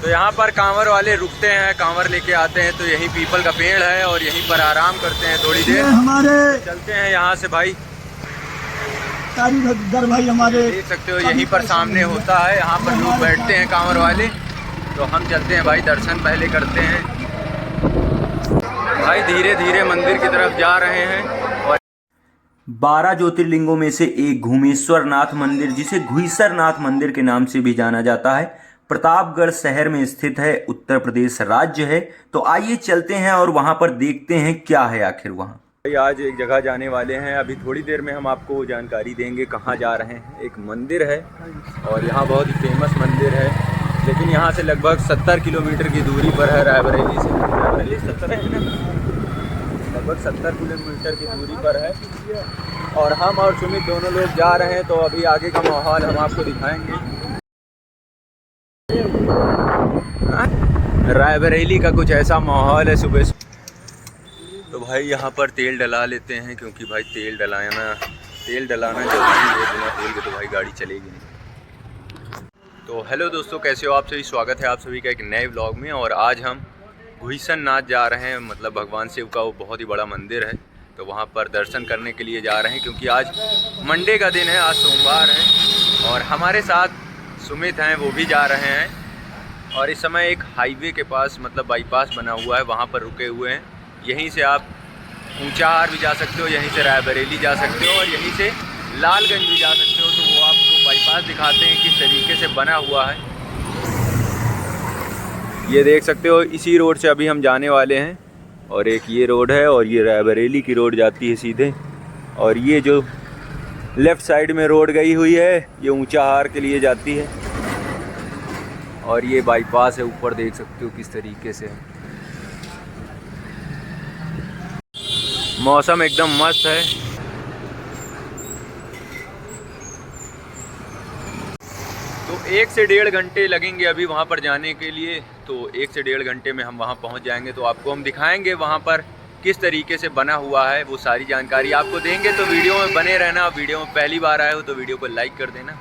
तो यहाँ पर कांवर वाले रुकते हैं, कांवर लेके आते हैं। तो यही पीपल का पेड़ है और यहीं पर आराम करते हैं थोड़ी देर। हमारे चलते हैं यहाँ से भाई। कारीगर भाई हमारे देख सकते हो यहीं पर सामने होता है, यहाँ पर लोग बैठते हैं कांवर वाले। तो हम चलते हैं भाई, दर्शन पहले करते हैं भाई। धीरे धीरे मंदिर की तरफ जा रहे हैं। और 12 ज्योतिर्लिंगों में से एक घुमेश्वर नाथ मंदिर, जिसे घुईसर नाथ मंदिर के नाम से भी जाना जाता है, प्रतापगढ़ शहर में स्थित है, उत्तर प्रदेश राज्य है। तो आइए चलते हैं और वहां पर देखते हैं क्या है आखिर वहां। भाई आज एक जगह जाने वाले हैं, अभी थोड़ी देर में हम आपको जानकारी देंगे कहाँ जा रहे हैं। एक मंदिर है और यहाँ बहुत ही फेमस मंदिर है, लेकिन यहाँ से लगभग 70 किलोमीटर की दूरी पर है रायबरेली से। रायबरेली 70 है ना, लगभग 70 किलोमीटर की दूरी पर है। और हम और सुमित दोनों लोग जा रहे हैं। तो अभी आगे का माहौल हम आपको दिखाएंगे। रायबरेली का कुछ ऐसा माहौल है सुबह से। तो भाई यहाँ पर तेल डला लेते हैं, क्योंकि भाई तेल डलाना जरूरी है। बिना तेल के तो भाई गाड़ी चलेगी नहीं। तो हेलो दोस्तों, कैसे हो आप सभी? स्वागत है आप सभी का एक नए व्लॉग में। और आज हम घुईसर नाथ जा रहे हैं, मतलब भगवान शिव का वो बहुत ही बड़ा मंदिर है। तो वहाँ पर दर्शन करने के लिए जा रहे हैं, क्योंकि आज मंडे का दिन है, आज सोमवार है। और हमारे साथ सुमित हैं, वो भी जा रहे हैं। और इस समय एक हाईवे के पास, मतलब बाईपास बना हुआ है, वहाँ पर रुके हुए हैं। यहीं से आप ऊंचाहार भी जा सकते हो, यहीं से रायबरेली जा सकते हो और यहीं से लालगंज भी जा सकते हो। तो वो आपको बाईपास दिखाते हैं किस तरीके से बना हुआ है। ये देख सकते हो, इसी रोड से अभी हम जाने वाले हैं। और एक ये रोड है और ये रायबरेली की रोड जाती है सीधे। और ये जो लेफ़्ट साइड में रोड गई हुई है, ये ऊंचाहार के लिए जाती है। और ये बाईपास है, ऊपर देख सकते हो किस तरीके से है। मौसम एकदम मस्त है। तो 1 से 1.5 घंटे लगेंगे अभी वहाँ पर जाने के लिए। तो 1 से 1.5 घंटे में हम वहाँ पहुँच जाएंगे। तो आपको हम दिखाएंगे वहाँ पर किस तरीके से बना हुआ है, वो सारी जानकारी आपको देंगे। तो वीडियो में बने रहना। वीडियो में पहली बार आए हो तो वीडियो को लाइक कर देना।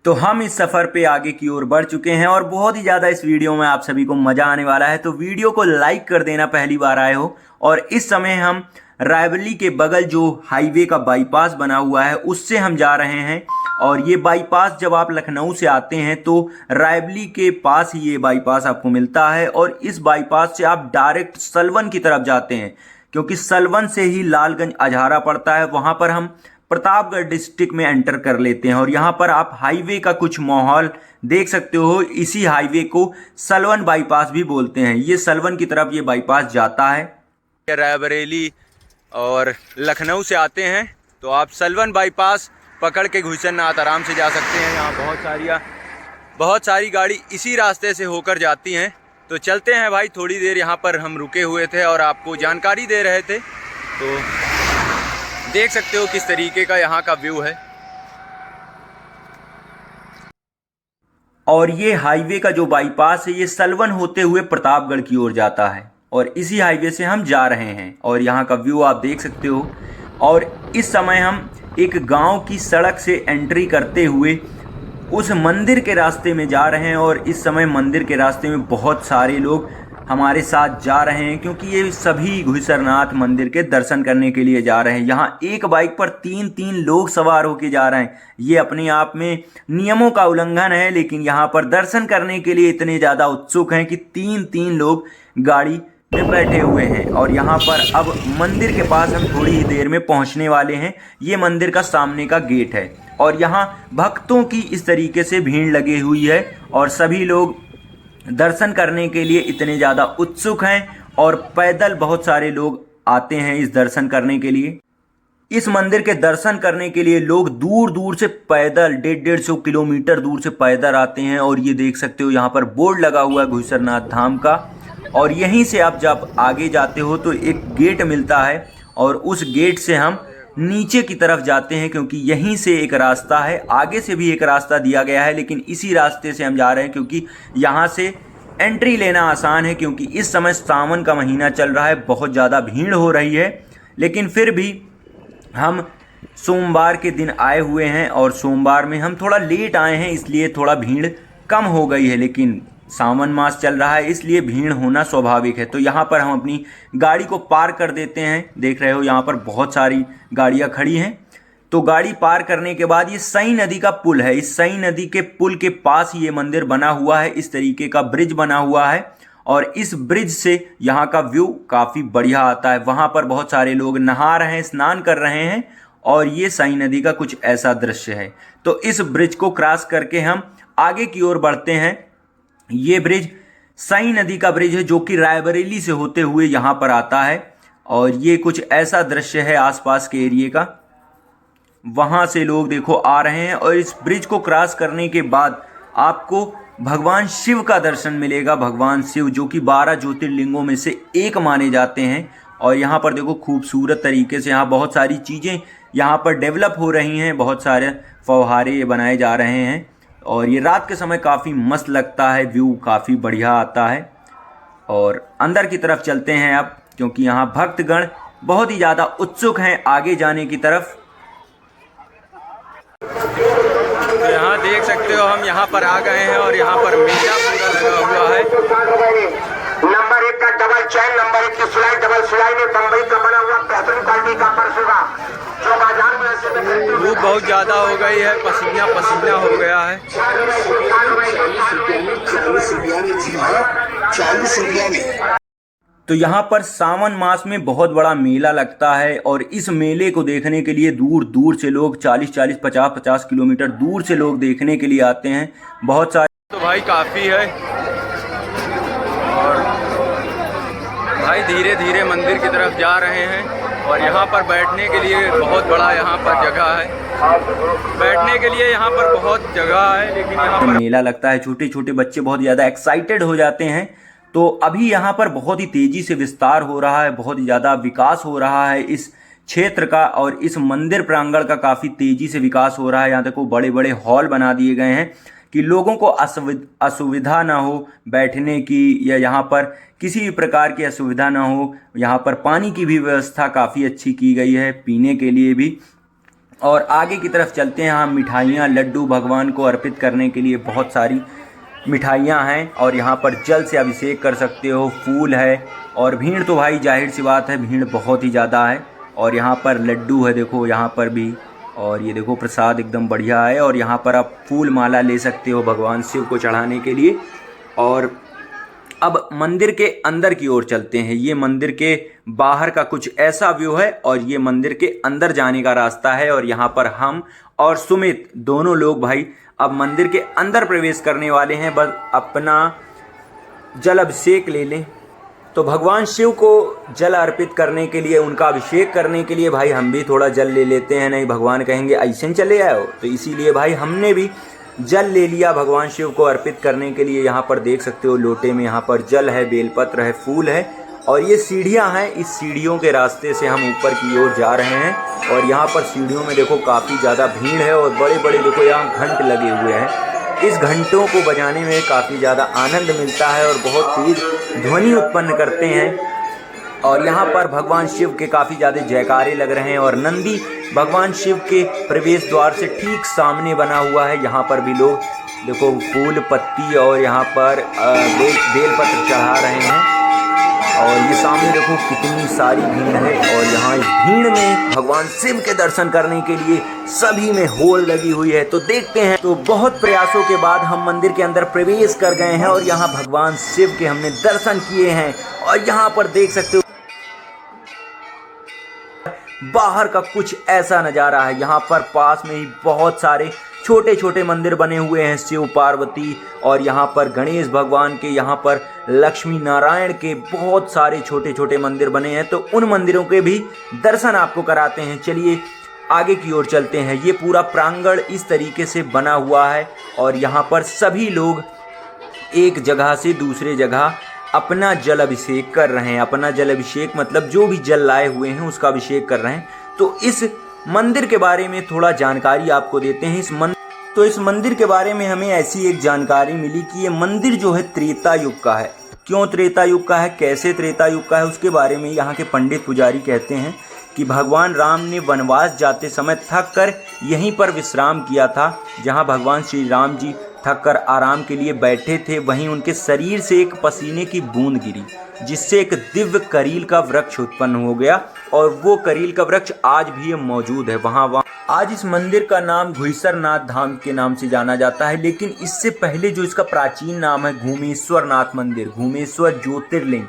तो हम इस सफ़र पे आगे की ओर बढ़ चुके हैं और बहुत ही ज़्यादा इस वीडियो में आप सभी को मज़ा आने वाला है। तो वीडियो को लाइक कर देना पहली बार आए हो। और इस समय हम रायबरेली के बगल जो हाईवे का बाईपास बना हुआ है, उससे हम जा रहे हैं। और ये बाईपास जब आप लखनऊ से आते हैं तो रायबरेली के पास ही ये बाईपास आपको मिलता है। और इस बाईपास से आप डायरेक्ट सलवन की तरफ जाते हैं, क्योंकि सलवन से ही लालगंज अजहारा पड़ता है। वहाँ पर हम प्रतापगढ़ डिस्ट्रिक्ट में एंटर कर लेते हैं। और यहाँ पर आप हाईवे का कुछ माहौल देख सकते हो। इसी हाईवे को सलवन बाईपास भी बोलते हैं। ये सलवन की तरफ ये बाईपास जाता है। रायबरेली और लखनऊ से आते हैं तो आप सलवन बाईपास पकड़ के घुईसर नाथ आराम से जा सकते हैं। यहाँ बहुत सारी गाड़ी इसी रास्ते से होकर जाती हैं। तो चलते हैं भाई, थोड़ी देर यहाँ पर हम रुके हुए थे और आपको जानकारी दे रहे थे। तो देख सकते हो किस तरीके का यहाँ का व्यू है। और ये हाईवे का जो बाईपास है, ये सलवन होते हुए प्रतापगढ़ की ओर जाता है। और इसी हाईवे से हम जा रहे हैं। और यहाँ का व्यू आप देख सकते हो। और इस समय हम एक गांव की सड़क से एंट्री करते हुए उस मंदिर के रास्ते में जा रहे हैं। और इस समय मंदिर के रास्ते में बहुत सारे लोग हमारे साथ जा रहे हैं, क्योंकि ये सभी घुईसर नाथ मंदिर के दर्शन करने के लिए जा रहे हैं। यहाँ एक बाइक पर 3-3 लोग सवार होकर जा रहे हैं। ये अपने आप में नियमों का उल्लंघन है, लेकिन यहाँ पर दर्शन करने के लिए इतने ज़्यादा उत्सुक हैं कि 3-3 लोग गाड़ी में बैठे हुए हैं। और यहाँ पर अब मंदिर के पास हम थोड़ी ही देर में पहुँचने वाले हैं। ये मंदिर का सामने का गेट है। और यहाँ भक्तों की इस तरीके से भीड़ लगी हुई है और सभी लोग दर्शन करने के लिए इतने ज़्यादा उत्सुक हैं। और पैदल बहुत सारे लोग आते हैं इस दर्शन करने के लिए। इस मंदिर के दर्शन करने के लिए लोग दूर दूर से पैदल 150-150 किलोमीटर दूर से पैदल आते हैं। और ये देख सकते हो यहाँ पर बोर्ड लगा हुआ है घुईसर नाथ धाम का। और यहीं से आप जब आगे जाते हो तो एक गेट मिलता है और उस गेट से हम नीचे की तरफ जाते हैं, क्योंकि यहीं से एक रास्ता है। आगे से भी एक रास्ता दिया गया है, लेकिन इसी रास्ते से हम जा रहे हैं क्योंकि यहाँ से एंट्री लेना आसान है। क्योंकि इस समय सावन का महीना चल रहा है, बहुत ज़्यादा भीड़ हो रही है। लेकिन फिर भी हम सोमवार के दिन आए हुए हैं और सोमवार में हम थोड़ा लेट आए हैं, इसलिए थोड़ा भीड़ कम हो गई है। लेकिन सावन मास चल रहा है, इसलिए भीड़ होना स्वाभाविक है। तो यहाँ पर हम अपनी गाड़ी को पार कर देते हैं। देख रहे हो यहाँ पर बहुत सारी गाड़ियाँ खड़ी हैं। तो गाड़ी पार करने के बाद ये सई नदी का पुल है। इस सई नदी के पुल के पास ये मंदिर बना हुआ है। इस तरीके का ब्रिज बना हुआ है और इस ब्रिज से यहाँ का व्यू काफ़ी बढ़िया आता है। वहाँ पर बहुत सारे लोग नहा रहे हैं, स्नान कर रहे हैं और ये सई नदी का कुछ ऐसा दृश्य है। तो इस ब्रिज को क्रॉस करके हम आगे की ओर बढ़ते हैं। ये ब्रिज सई नदी का ब्रिज है जो कि रायबरेली से होते हुए यहाँ पर आता है और ये कुछ ऐसा दृश्य है आसपास के एरिए का। वहाँ से लोग देखो आ रहे हैं और इस ब्रिज को क्रॉस करने के बाद आपको भगवान शिव का दर्शन मिलेगा। भगवान शिव जो कि 12 ज्योतिर्लिंगों में से एक माने जाते हैं। और यहाँ पर देखो खूबसूरत तरीके से यहाँ बहुत सारी चीज़ें यहाँ पर डेवलप हो रही हैं। बहुत सारे फव्वारे बनाए जा रहे हैं और ये रात के समय काफ़ी मस्त लगता है, व्यू काफ़ी बढ़िया आता है। और अंदर की तरफ चलते हैं अब, क्योंकि यहाँ भक्तगण बहुत ही ज़्यादा उत्सुक हैं आगे जाने की तरफ। तो यहाँ देख सकते हो हम यहाँ पर आ गए हैं और यहाँ पर मेला पूरा लगा हुआ है। नंबर 1 का डबल चैन, नंबर 1 की सिलाई, डबल सिलाई में बम्बई का बना हुआ बेहतरीन क्वालिटी का पर्स होगा जो बाजार में ऐसे धूप बहुत ज़्यादा हो गई है, पसीना पसीना हो गया है। 40 रुपया में। तो यहाँ पर सावन मास में बहुत बड़ा मेला लगता है और इस मेले को देखने के लिए दूर दूर से लोग 40-40, 50-50 किलोमीटर दूर से लोग देखने के लिए आते हैं। बहुत सारे तो भाई काफ़ी है और भाई धीरे धीरे मंदिर की तरफ जा रहे हैं और यहाँ पर बैठने के लिए बहुत बड़ा यहाँ पर जगह है। बैठने के लिए यहाँ पर बहुत जगह है, लेकिन यहाँ पर मेला लगता है। छोटे छोटे बच्चे बहुत ज़्यादा एक्साइटेड हो जाते हैं। तो अभी यहाँ पर बहुत ही तेज़ी से विस्तार हो रहा है, बहुत ही ज़्यादा विकास हो रहा है इस क्षेत्र का और इस मंदिर प्रांगण का काफ़ी तेज़ी से विकास हो रहा है। यहाँ देखो बड़े बड़े हॉल बना दिए गए हैं कि लोगों को असुविधा ना हो बैठने की, या यहाँ पर किसी भी प्रकार की असुविधा ना हो। यहाँ पर पानी की भी व्यवस्था काफ़ी अच्छी की गई है, पीने के लिए भी। और आगे की तरफ चलते हैं। हम मिठाइयाँ, लड्डू भगवान को अर्पित करने के लिए बहुत सारी मिठाइयाँ हैं और यहाँ पर जल से अभिषेक कर सकते हो, फूल है। और भीड़ तो भाई जाहिर सी बात है, भीड़ बहुत ही ज़्यादा है। और यहाँ पर लड्डू है देखो यहाँ पर भी, और ये देखो प्रसाद एकदम बढ़िया है। और यहाँ पर आप फूल माला ले सकते हो भगवान शिव को चढ़ाने के लिए। और अब मंदिर के अंदर की ओर चलते हैं। ये मंदिर के बाहर का कुछ ऐसा व्यू है और ये मंदिर के अंदर जाने का रास्ता है। और यहाँ पर हम और सुमित दोनों लोग भाई अब मंदिर के अंदर प्रवेश करने वाले हैं। बस अपना जल अभिषेक ले लें। तो भगवान शिव को जल अर्पित करने के लिए, उनका अभिषेक करने के लिए भाई हम भी थोड़ा जल ले लेते हैं, नहीं भगवान कहेंगे ऐसे चले आए हो। तो इसीलिए भाई हमने भी जल ले लिया भगवान शिव को अर्पित करने के लिए। यहाँ पर देख सकते हो लोटे में यहाँ पर जल है, बेलपत्र है, फूल है और ये सीढ़ियाँ हैं। इस सीढ़ियों के रास्ते से हम ऊपर की ओर जा रहे हैं। और यहाँ पर सीढ़ियों में देखो काफ़ी ज़्यादा भीड़ है और बड़े बड़े देखो यहाँ घंट लगे हुए हैं। इस घंटों को बजाने में काफ़ी ज़्यादा आनंद मिलता है और बहुत तेज ध्वनि उत्पन्न करते हैं। और यहाँ पर भगवान शिव के काफ़ी ज़्यादा जयकारे लग रहे हैं। और नंदी भगवान शिव के प्रवेश द्वार से ठीक सामने बना हुआ है। यहाँ पर भी लोग देखो फूल पत्ती और यहाँ पर बेलपत्र चढ़ा रहे हैं। और ये सामने देखो कितनी सारी भीड़ है। और यहाँ इस भीड़ में भगवान शिव के दर्शन करने के लिए सभी में होड़ लगी हुई है। तो देखते हैं। तो बहुत प्रयासों के बाद हम मंदिर के अंदर प्रवेश कर गए हैं और यहाँ भगवान शिव के हमने दर्शन किए हैं। और यहाँ पर देख सकते हो बाहर का कुछ ऐसा नज़ारा है। यहाँ पर पास में ही बहुत सारे छोटे छोटे मंदिर बने हुए हैं, शिव पार्वती और यहाँ पर गणेश भगवान के, यहाँ पर लक्ष्मी नारायण के बहुत सारे छोटे छोटे मंदिर बने हैं। तो उन मंदिरों के भी दर्शन आपको कराते हैं। चलिए आगे की ओर चलते हैं। ये पूरा प्रांगण इस तरीके से बना हुआ है और यहाँ पर सभी लोग एक जगह से दूसरे जगह अपना जल अभिषेक कर रहे हैं। अपना जल अभिषेक मतलब जो भी जल लाए हुए हैं उसका अभिषेक कर रहे हैं। तो इस मंदिर के बारे में थोड़ा जानकारी आपको देते हैं। इस मंदिर के बारे में हमें ऐसी एक जानकारी मिली कि ये मंदिर जो है त्रेता युग का है। क्यों त्रेता युग का है, कैसे त्रेता युग का है, उसके बारे में यहाँ के पंडित पुजारी कहते हैं कि भगवान राम ने वनवास जाते समय थक कर यहीं पर विश्राम किया था। जहाँ भगवान श्री राम जी थक कर आराम के लिए बैठे थे, वहीं उनके शरीर से एक पसीने की बूंद गिरी, जिससे एक दिव्य करील का वृक्ष उत्पन्न हो गया और वो करील का वृक्ष आज भी मौजूद है वहाँ। आज इस मंदिर का नाम घुईसरनाथ धाम के नाम से जाना जाता है, लेकिन इससे पहले जो इसका प्राचीन नाम है घूमेश्वर नाथ मंदिर, घूमेश्वर ज्योतिर्लिंग,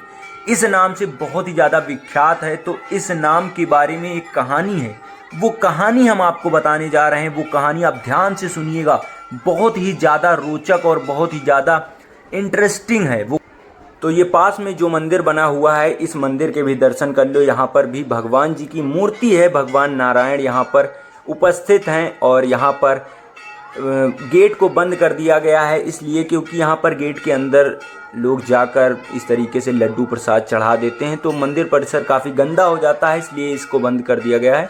इस नाम से बहुत ही ज़्यादा विख्यात है। तो इस नाम के बारे में एक कहानी है, वो कहानी हम आपको बताने जा रहे हैं। वो कहानी आप ध्यान से सुनिएगा, बहुत ही ज़्यादा रोचक और बहुत ही ज़्यादा इंटरेस्टिंग है वो। तो ये पास में जो मंदिर बना हुआ है, इस मंदिर के भी दर्शन कर लो। यहाँ पर भी भगवान जी की मूर्ति है, भगवान नारायण यहाँ पर उपस्थित हैं। और यहाँ पर गेट को बंद कर दिया गया है, इसलिए क्योंकि यहाँ पर गेट के अंदर लोग जाकर इस तरीके से लड्डू प्रसाद चढ़ा देते हैं, तो मंदिर परिसर काफ़ी गंदा हो जाता है, इसलिए इसको बंद कर दिया गया है।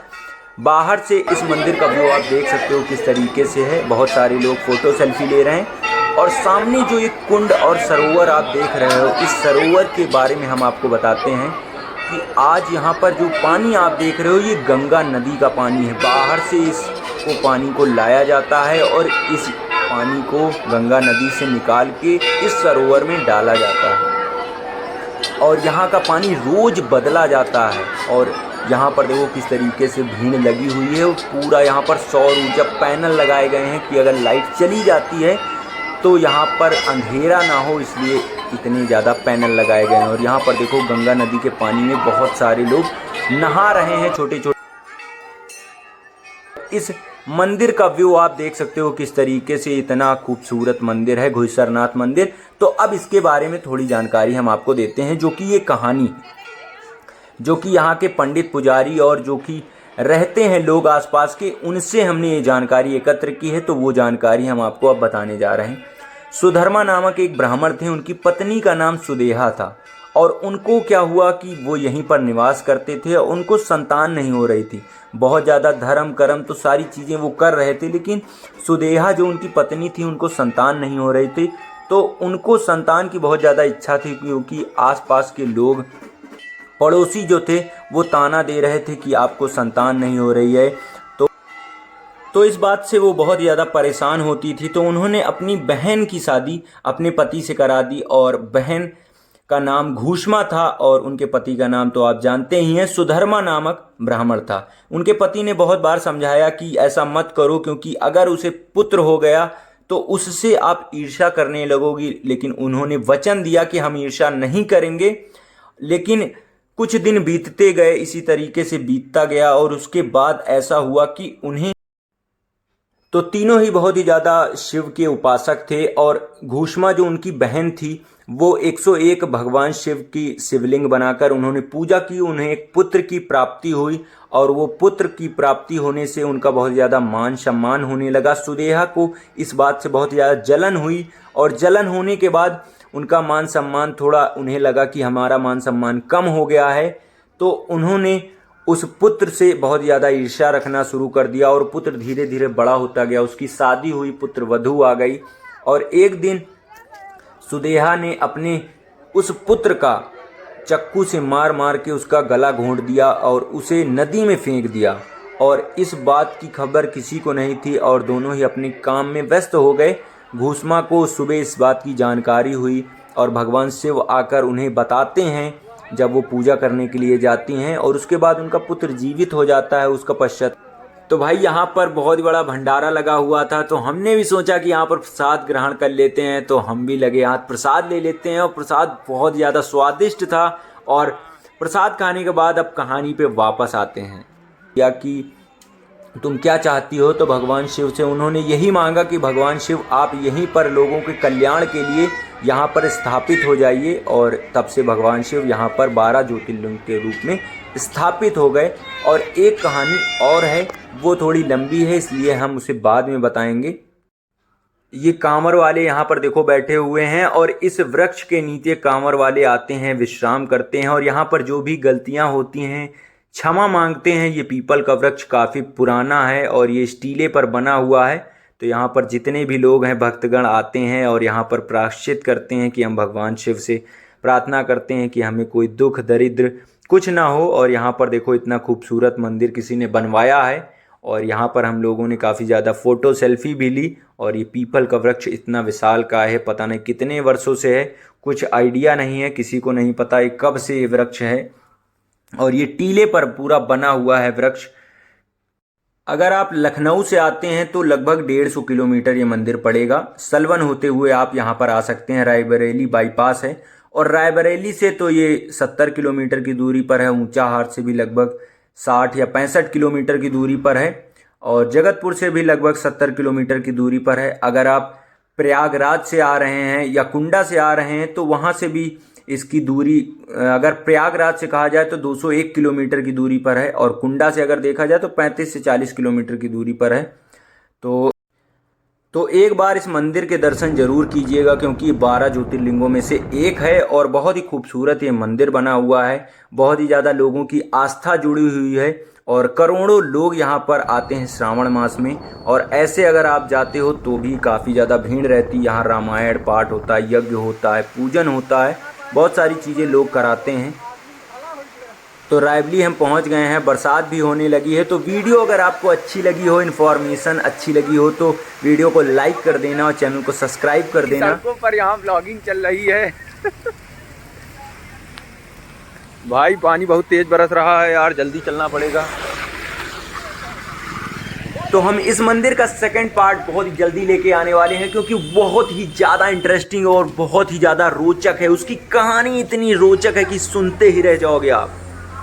बाहर से इस मंदिर का व्यू आप देख सकते हो किस तरीके से है। बहुत सारे लोग फ़ोटो सेल्फी ले रहे हैं। और सामने जो एक कुंड और सरोवर आप देख रहे हो, इस सरोवर के बारे में हम आपको बताते हैं कि आज यहाँ पर जो पानी आप देख रहे हो, ये गंगा नदी का पानी है। बाहर से इसको पानी को लाया जाता है और इस पानी को गंगा नदी से निकाल के इस सरोवर में डाला जाता है और यहाँ का पानी रोज़ बदला जाता है। और यहाँ पर देखो किस तरीके से भीड़ लगी हुई है। पूरा यहाँ पर सौर ऊर्जा पैनल लगाए गए हैं कि अगर लाइट चली जाती है तो यहाँ पर अंधेरा ना हो, इसलिए इतने ज़्यादा पैनल लगाए गए हैं। और यहाँ पर देखो गंगा नदी के पानी में बहुत सारे लोग नहा रहे हैं, छोटे छोटे। इस मंदिर का व्यू आप देख सकते हो किस तरीके से, इतना खूबसूरत मंदिर है घुईसरनाथ मंदिर। तो अब इसके बारे में थोड़ी जानकारी हम आपको देते हैं, जो कि ये कहानी, जो कि यहाँ के पंडित पुजारी और जो कि रहते हैं लोग आसपास के, उनसे हमने ये जानकारी एकत्र की है। तो वो जानकारी हम आपको अब बताने जा रहे हैं। सुधर्मा नामक एक ब्राह्मण थे, उनकी पत्नी का नाम सुदेहा था। और उनको क्या हुआ कि वो यहीं पर निवास करते थे और उनको संतान नहीं हो रही थी। बहुत ज़्यादा धर्म कर्म तो सारी चीज़ें वो कर रहे थे, लेकिन सुदेहा जो उनकी पत्नी थी, उनको संतान नहीं हो रही थी। तो उनको संतान की बहुत ज़्यादा इच्छा थी, क्योंकि आसपास के लोग, पड़ोसी जो थे, वो ताना दे रहे थे कि आपको संतान नहीं हो रही है। तो इस बात से वो बहुत ज़्यादा परेशान होती थी। तो उन्होंने अपनी बहन की शादी अपने पति से करा दी और बहन का नाम घूष्मा था और उनके पति का नाम तो आप जानते ही हैं, सुधर्मा नामक ब्राह्मण था। उनके पति ने बहुत बार समझाया कि ऐसा मत करो, क्योंकि अगर उसे पुत्र हो गया तो उससे आप ईर्ष्या करने लगोगी। लेकिन उन्होंने वचन दिया कि हम ईर्ष्या नहीं करेंगे। लेकिन कुछ दिन बीतते गए, इसी तरीके से बीतता गया और उसके बाद ऐसा हुआ कि उन्हें, तो तीनों ही बहुत ही ज़्यादा शिव के उपासक थे। और घूष्मा जो उनकी बहन थी, वो 101 भगवान शिव की शिवलिंग बनाकर उन्होंने पूजा की। उन्हें एक पुत्र की प्राप्ति हुई और वो पुत्र की प्राप्ति होने से उनका बहुत ज़्यादा मान सम्मान होने लगा। सुदेहा को इस बात से बहुत ज़्यादा जलन हुई और जलन होने के बाद उनका मान सम्मान, थोड़ा उन्हें लगा कि हमारा मान सम्मान कम हो गया है। तो उन्होंने उस पुत्र से बहुत ज़्यादा ईर्ष्या रखना शुरू कर दिया और पुत्र धीरे धीरे बड़ा होता गया। उसकी शादी हुई, पुत्र वधू आ गई और एक दिन सुदेहा ने अपने उस पुत्र का चक्कू से मार मार के उसका गला घोंट दिया और उसे नदी में फेंक दिया। और इस बात की खबर किसी को नहीं थी और दोनों ही अपने काम में व्यस्त हो गए। घूष्मा को सुबह इस बात की जानकारी हुई और भगवान शिव आकर उन्हें बताते हैं जब वो पूजा करने के लिए जाती हैं, और उसके बाद उनका पुत्र जीवित हो जाता है उसका पश्चात। तो भाई यहाँ पर बहुत बड़ा भंडारा लगा हुआ था, तो हमने भी सोचा कि यहाँ पर प्रसाद ग्रहण कर लेते हैं। तो हम भी लगे हाथ प्रसाद ले लेते हैं और प्रसाद बहुत ज़्यादा स्वादिष्ट था। और प्रसाद खाने के बाद अब कहानी पे वापस आते हैं। या कि तुम क्या चाहती हो, तो भगवान शिव से उन्होंने यही मांगा कि भगवान शिव आप यहीं पर लोगों के कल्याण के लिए यहाँ पर स्थापित हो जाइए। और तब से भगवान शिव यहाँ पर 12 ज्योतिर्लिंग के रूप में स्थापित हो गए। और एक कहानी और है, वो थोड़ी लंबी है, इसलिए हम उसे बाद में बताएंगे। ये कांवर वाले यहाँ पर देखो बैठे हुए हैं और इस वृक्ष के नीचे कांवर वाले आते हैं, विश्राम करते हैं और यहाँ पर जो भी गलतियाँ होती हैं क्षमा मांगते हैं। ये पीपल का वृक्ष काफ़ी पुराना है और ये स्टीले पर बना हुआ है। तो यहाँ पर जितने भी लोग हैं, भक्तगण आते हैं और यहाँ पर प्रायश्चित करते हैं कि हम भगवान शिव से प्रार्थना करते हैं कि हमें कोई दुख दरिद्र कुछ ना हो। और यहाँ पर देखो इतना खूबसूरत मंदिर किसी ने बनवाया है और यहाँ पर हम लोगों ने काफ़ी ज़्यादा फ़ोटो सेल्फी भी ली और ये पीपल का वृक्ष इतना विशाल का है, पता नहीं कितने वर्षों से है, कुछ आइडिया नहीं है, किसी को नहीं पता ये कब से ये वृक्ष है। और ये टीले पर पूरा बना हुआ है वृक्ष। अगर आप लखनऊ से आते हैं तो लगभग 150 किलोमीटर ये मंदिर पड़ेगा। सलवन होते हुए आप यहाँ पर आ सकते हैं, रायबरेली बाईपास है। और रायबरेली से तो ये 70 किलोमीटर की दूरी पर है, ऊंचाहार से भी लगभग 60 या 65 किलोमीटर की दूरी पर है, और जगतपुर से भी लगभग 70 किलोमीटर की दूरी पर है। अगर आप प्रयागराज से आ रहे हैं या कुंडा से आ रहे हैं तो वहाँ से भी इसकी दूरी, अगर प्रयागराज से कहा जाए तो 201 किलोमीटर की दूरी पर है, और कुंडा से अगर देखा जाए तो 35 से 40 किलोमीटर की दूरी पर है। तो एक बार इस मंदिर के दर्शन जरूर कीजिएगा, क्योंकि ये 12 ज्योतिर्लिंगों में से एक है और बहुत ही खूबसूरत ये मंदिर बना हुआ है। बहुत ही ज़्यादा लोगों की आस्था जुड़ी हुई है और करोड़ों लोग यहाँ पर आते हैं श्रावण मास में। और ऐसे अगर आप जाते हो तो भी काफ़ी ज़्यादा भीड़ रहती है। यहाँ रामायण पाठ होता है, यज्ञ होता है, पूजन होता है, बहुत सारी चीज़ें लोग कराते हैं। तो रायबली हम पहुंच गए हैं, बरसात भी होने लगी है। तो वीडियो अगर आपको अच्छी लगी हो, इन्फॉर्मेशन अच्छी लगी हो तो वीडियो को लाइक कर देना और चैनल को सब्सक्राइब कर देना। सड़कों पर यहाँ ब्लॉगिंग चल रही है। भाई पानी बहुत तेज बरस रहा है यार, जल्दी चलना पड़ेगा। तो हम इस मंदिर का सेकंड पार्ट बहुत ही जल्दी लेके आने वाले हैं, क्योंकि बहुत ही ज़्यादा इंटरेस्टिंग और बहुत ही ज़्यादा रोचक है। उसकी कहानी इतनी रोचक है कि सुनते ही रह जाओगे आप।